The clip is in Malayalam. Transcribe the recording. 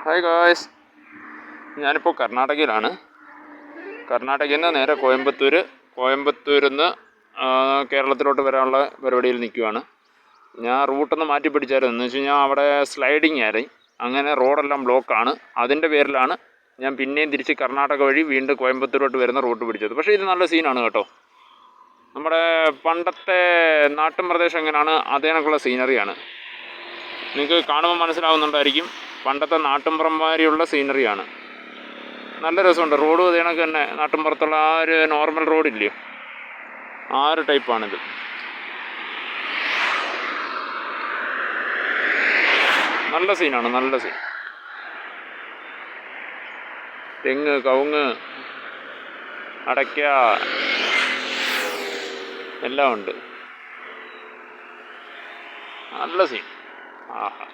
ഹായ് ഗായ്സ്, ഞാനിപ്പോൾ കർണാടകയിലാണ്. കർണാടകയിൽ നിന്ന് നേരെ കോയമ്പത്തൂരിൽ നിന്ന് കേരളത്തിലോട്ട് വരാനുള്ള പരിപാടിയിൽ നിൽക്കുവാണ്. ഞാൻ റൂട്ടൊന്ന് മാറ്റി പിടിച്ചായിരുന്നു. എന്ന് വെച്ച് കഴിഞ്ഞാൽ അവിടെ സ്ലൈഡിങ് ആയിരുന്നു, അങ്ങനെ റോഡെല്ലാം ബ്ലോക്കാണ്. അതിൻ്റെ പേരിലാണ് ഞാൻ പിന്നെയും തിരിച്ച് കർണാടക വഴി വീണ്ടും കോയമ്പത്തൂരോട്ട് വരുന്ന റൂട്ട് പിടിച്ചത്. പക്ഷേ ഇത് നല്ല സീനാണ് കേട്ടോ. നമ്മുടെ പണ്ടത്തെ നാട്ടിൻ പ്രദേശം എങ്ങനെയാണ് അതേ കണക്കുള്ള സീനറിയാണ്. നിങ്ങൾക്ക് കാണുമ്പോൾ മനസ്സിലാവുന്നുണ്ടായിരിക്കും, പണ്ടത്തെ നാട്ടിൻപുറംമാരിയുള്ള സീനറിയാണ്. നല്ല രസമുണ്ട്. റോഡ് അതേ കണക്ക് തന്നെ നാട്ടിൻപുറത്തുള്ള ആ ഒരു നോർമൽ റോഡില്ലയോ, ആ ഒരു ടൈപ്പാണിത്. നല്ല സീനാണ്, നല്ല സീൻ. തെങ്ങ്, കവുങ്ങ്, അടയ്ക്ക എല്ലാം ഉണ്ട്. നല്ല സീൻ. ആഹാ.